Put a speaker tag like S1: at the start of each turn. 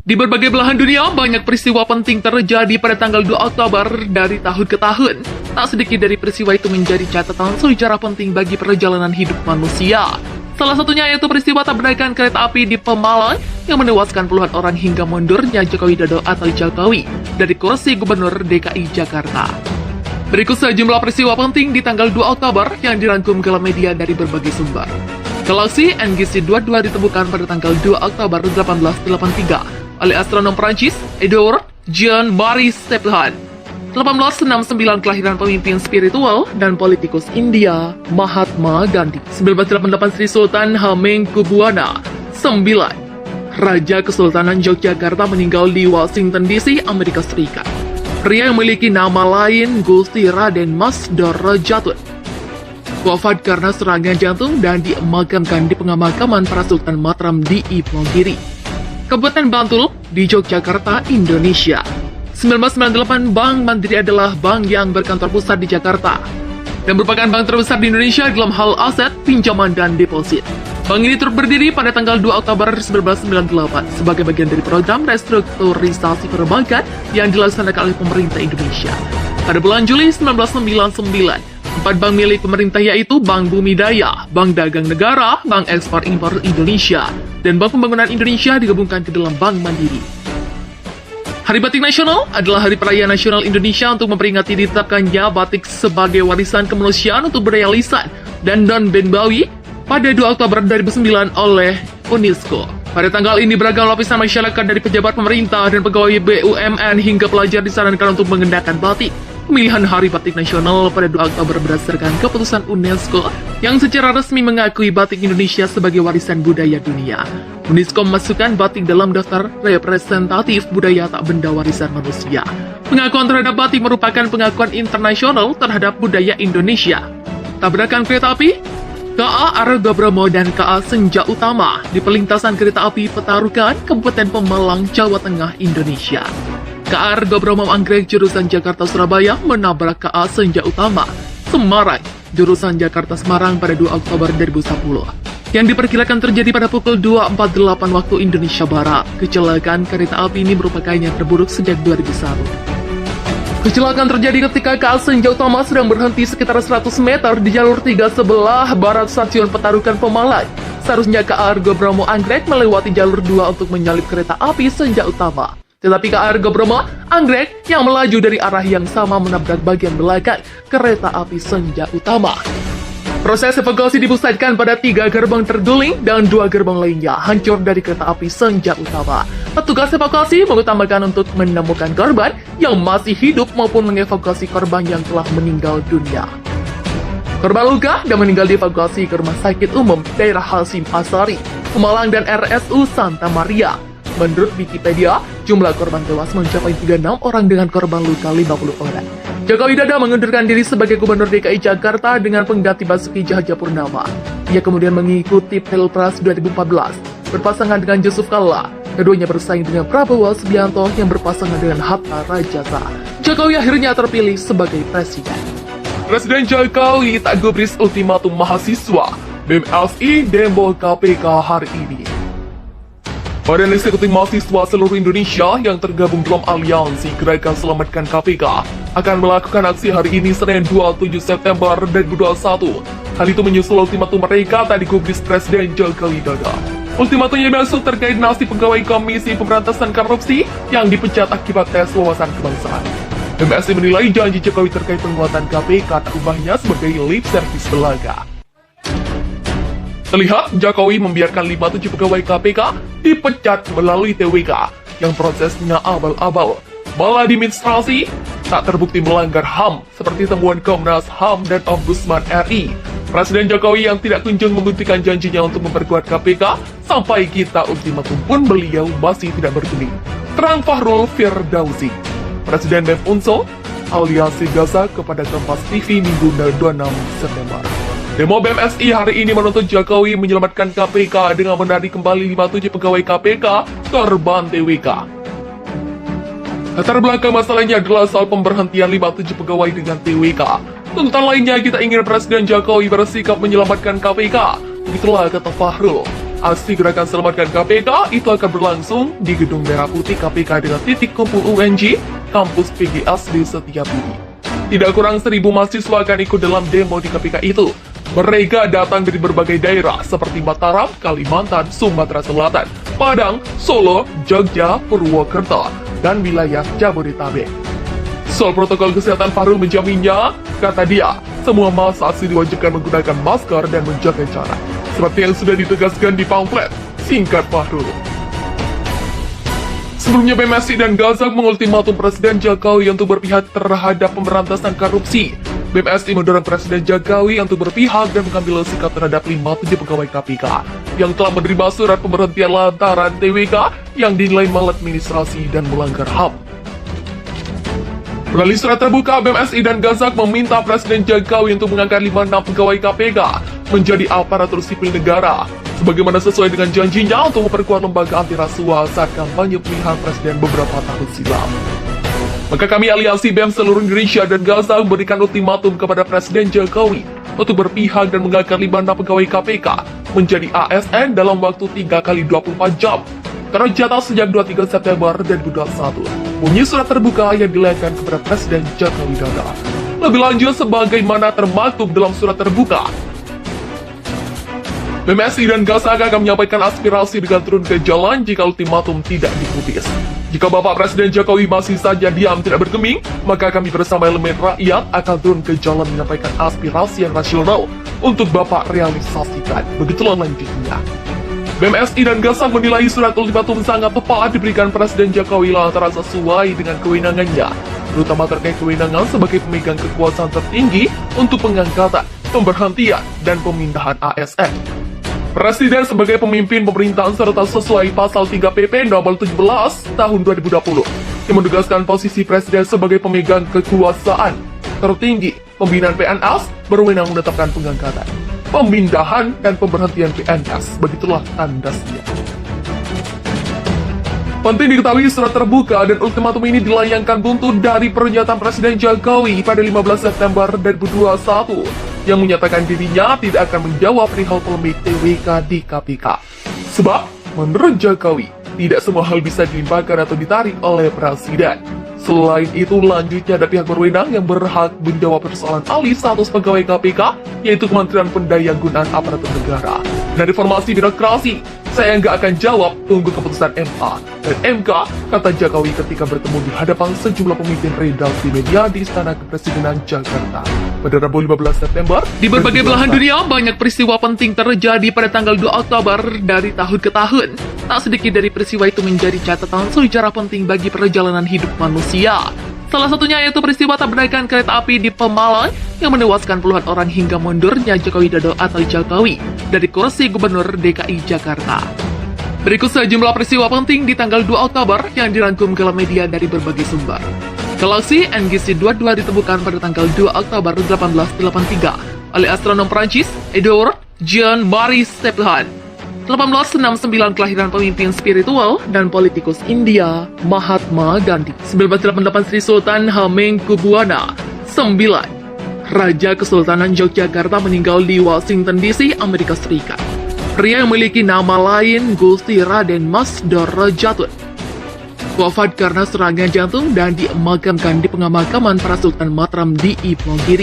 S1: Di berbagai belahan dunia, banyak peristiwa penting terjadi pada tanggal 2 Oktober dari tahun ke tahun. Tak sedikit dari peristiwa itu menjadi catatan sejarah penting bagi perjalanan hidup manusia. Salah satunya yaitu peristiwa tabrakan kereta api di Pemalang yang menewaskan puluhan orang hingga mundurnya Joko Widodo atau Jokowi dari kursi Gubernur DKI Jakarta. Berikut sejumlah peristiwa penting di tanggal 2 Oktober yang dirangkum Galamedia dari berbagai sumber. Galaksi NGC 22 ditemukan pada tanggal 2 Oktober 1883 oleh astronom Prancis Edouard Jean-Marie Stephan. 1869 kelahiran pemimpin spiritual dan politikus India Mahatma Gandhi. 1988 Sri Sultan Hamengkubuwana. 9. Raja Kesultanan Yogyakarta meninggal di Washington DC, Amerika Serikat. Pria yang memiliki nama lain Gusti Raden Mas Dorojatun wafat karena serangan jantung dan dimakamkan di pemakaman para Sultan Mataram di Ibnogiri, Kabupaten Bantul di Yogyakarta, Indonesia. 1998 Bank Mandiri adalah bank yang berkantor pusat di Jakarta dan merupakan bank terbesar di Indonesia dalam hal aset, pinjaman, dan deposit. Bank ini turut berdiri pada tanggal 2 Oktober 1998 sebagai bagian dari program restrukturisasi perbankan yang dilaksanakan oleh pemerintah Indonesia. Pada bulan Juli 1999, 4 bank milik pemerintah yaitu Bank Bumi Daya, Bank Dagang Negara, Bank Ekspor Impor Indonesia, dan Bank Pembangunan Indonesia digabungkan ke dalam Bank Mandiri. Hari Batik Nasional adalah hari perayaan nasional Indonesia untuk memperingati ditetapkannya batik sebagai warisan kemanusiaan untuk budaya lisan dan non-Benbawi pada 2 Oktober 2009 oleh UNESCO. Pada tanggal ini beragam lapisan masyarakat dari pejabat pemerintah dan pegawai BUMN hingga pelajar disarankan untuk mengenakan batik. Pemilihan Hari Batik Nasional pada 2 Oktober berdasarkan keputusan UNESCO yang secara resmi mengakui batik Indonesia sebagai warisan budaya dunia. UNESCO memasukkan batik dalam daftar representatif budaya tak benda warisan manusia. Pengakuan terhadap batik merupakan pengakuan internasional terhadap budaya Indonesia. Tabrakan kereta api KA Arga Bromo dan KA Senja Utama di perlintasan kereta api Petarukan, Kabupaten Pemalang, Jawa Tengah, Indonesia. KA Arga Bromo Anggrek jurusan Jakarta-Surabaya menabrak KA Senja Utama Semarang jurusan Jakarta-Semarang pada 2 Oktober 2010 yang diperkirakan terjadi pada pukul 2.48 waktu Indonesia Barat. Kecelakaan kereta api ini merupakan yang terburuk sejak 2001. Kecelakaan terjadi ketika KA Senja Utama sedang berhenti sekitar 100 meter di jalur 3 sebelah barat stasiun Petarukan Pemalang. Seharusnya KA Arga Bromo Anggrek melewati jalur 2 untuk menyalip kereta api Senja Utama. Tetapi KA Arga Bromo Anggrek yang melaju dari arah yang sama menabrak bagian belakang kereta api Senja Utama. Proses evakuasi dipusatkan pada 3 gerbong terguling dan 2 gerbong lainnya hancur dari kereta api Senja Utama. Petugas evakuasi mengutamakan untuk menemukan korban yang masih hidup maupun mengevakuasi korban yang telah meninggal dunia. Korban luka dan meninggal dievakuasi ke Rumah Sakit Umum Daerah Hasyim Asari, Pemalang dan RSU Santa Maria. Menurut Wikipedia, jumlah korban tewas mencapai 36 orang dengan korban luka 50 orang. Joko Widodo mengundurkan diri sebagai Gubernur DKI Jakarta dengan pengganti Basuki Cahayapurnama. Ia kemudian mengikuti Pilpres 2014, berpasangan dengan Yusuf Kalla. Keduanya bersaing dengan Prabowo Subianto yang berpasangan dengan Hatta Rajasa. Jokowi akhirnya terpilih sebagai presiden. Presiden Jokowi tak gubris ultimatum mahasiswa. BEM LSI demo KPK hari ini. Badan Eksekutif Mahasiswa seluruh Indonesia yang tergabung dalam aliansi Gerakan Selamatkan KPK akan melakukan aksi hari ini Senin 27 September 2021. Hal itu menyusul ultimatum mereka tak digubris Presiden Joko Widodo. Ultimatumnya masuk terkait nasib pegawai Komisi Pemberantasan Korupsi yang dipecat akibat tes wawasan kebangsaan. MSI menilai janji Jokowi terkait penguatan KPK tak ubahnya sebagai lip service belaka. Terlihat Jokowi membiarkan 57 pegawai KPK dipecat melalui TWK yang prosesnya abal-abal, malah administrasi tak terbukti melanggar HAM seperti temuan Komnas HAM dan Ombudsman RI. Presiden Jokowi yang tidak kunjung membuktikan janjinya untuk memperkuat KPK sampai kita ultimatum pun beliau masih tidak bergeming. Terang Fahrul Firdausi, Presiden BEM Unsur aliansi Gaza kepada Kompas TV Minggu 26 September. Demo BMSI hari ini menuntut Jokowi menyelamatkan KPK dengan menarik kembali 57 pegawai KPK korban TWK. Latar belakang masalahnya adalah soal pemberhentian 57 pegawai dengan TWK. Tuntutan lainnya kita ingin Presiden Jokowi bersikap menyelamatkan KPK. Begitulah kata Fahrul. Aksi gerakan selamatkan KPK itu akan berlangsung di Gedung Merah Putih KPK dengan titik kumpul UNJ, kampus PGS di Setiabudi. Tidak kurang 1.000 mahasiswa akan ikut dalam demo di KPK itu. Mereka datang dari berbagai daerah seperti Mataram, Kalimantan, Sumatera Selatan, Padang, Solo, Jogja, Purwokerto, dan wilayah Jabodetabek. Soal protokol kesehatan Fahrul menjaminnya, kata dia, semua massa aksi diwajibkan menggunakan masker dan menjaga jarak, seperti yang sudah ditegaskan di pamflet, singkat Fahrul. Sebelumnya BMSI dan Gazak mengultimatum Presiden Jokowi untuk berpihak terhadap pemberantasan korupsi. BMSI mendorong Presiden Jokowi untuk berpihak dan mengambil sikap terhadap 57 pegawai KPK yang telah menerima surat pemberhentian lantaran TWK yang dinilai maladministrasi dan melanggar HAM. Melalui surat terbuka, BMSI dan Gazak meminta Presiden Jokowi untuk mengangkat 56 pegawai KPK menjadi aparatur sipil negara, sebagaimana sesuai dengan janjinya untuk memperkuat lembaga anti rasuah saat kampanye pemilihan presiden beberapa tahun silam. Maka kami aliansi BEM seluruh Indonesia dan Gazak memberikan ultimatum kepada Presiden Jokowi untuk berpihak dan mengangkat 56 pegawai KPK menjadi ASN dalam waktu 3x24 jam. Tercatat sejak 23 September 2021, bunyi surat terbuka yang dilayangkan kepada Presiden Joko Widodo. Lebih lanjut, sebagaimana termaktub dalam surat terbuka, BMSI dan Gazak akan menyampaikan aspirasi dengan turun ke jalan jika ultimatum tidak diputus. Jika Bapak Presiden Jokowi masih saja diam tidak bergeming, maka kami bersama elemen rakyat akan turun ke jalan menyampaikan aspirasi yang rasional untuk Bapak realisasikan. Begitulah lanjutnya. BMSI dan Gazak menilai surat ultimatum sangat tepat diberikan Presiden Jokowi lantaran sesuai dengan kewenangannya, terutama terkait kewenangan sebagai pemegang kekuasaan tertinggi untuk pengangkatan, pemberhentian, dan pemindahan ASN. Presiden sebagai pemimpin pemerintahan serta sesuai pasal 3 PP nomor 17 tahun 2020 yang menegaskan posisi Presiden sebagai pemegang kekuasaan tertinggi, pembinaan PNS berwenang menetapkan pengangkatan, pemindahan, dan pemberhentian PNS. Begitulah tandasnya. Penting diketahui surat terbuka dan ultimatum ini dilayangkan buntut dari pernyataan Presiden Jokowi pada 15 September 2021 yang menyatakan dirinya tidak akan menjawab perihal polemik TWK di KPK. Sebab, menurut Jokowi, tidak semua hal bisa dilimpahkan atau ditarik oleh Presiden. Selain itu, lanjutnya ada pihak berwenang yang berhak menjawab persoalan alih status pegawai KPK, yaitu Kementerian Pendayagunaan Aparatur Negara. Dan reformasi birokrasi, saya nggak akan jawab, tunggu keputusan MA dan MK, kata Jokowi ketika bertemu di hadapan sejumlah pemimpin redaksi media di Istana Kepresidenan Jakarta pada Rabu 15 September. Di berbagai belahan dunia, banyak peristiwa penting terjadi pada tanggal 2 Oktober dari tahun ke tahun. Tak sedikit dari peristiwa itu menjadi catatan sejarah penting bagi perjalanan hidup manusia. Salah satunya yaitu peristiwa tabrakan kereta api di Pemalang yang menewaskan puluhan orang hingga mundurnya Joko Widodo atau Jokowi dari kursi Gubernur DKI Jakarta. Berikut sejumlah peristiwa penting di tanggal 2 Oktober yang dirangkum Galamedia dari berbagai sumber. Galaksi NGC 22 ditemukan pada tanggal 2 Oktober 1883 oleh astronom Prancis Edouard Jean-Marie Sepelhan. 1869 kelahiran pemimpin spiritual dan politikus India Mahatma Gandhi. 1988 Sri Sultan Hamengkubuwana. 9. Raja Kesultanan Yogyakarta meninggal di Washington DC, Amerika Serikat. Pria yang memiliki nama lain Gusti Raden Mas Dorojatun wafat karena serangan jantung dan dimakamkan di pemakaman para Sultan Mataram di Ibnogiri.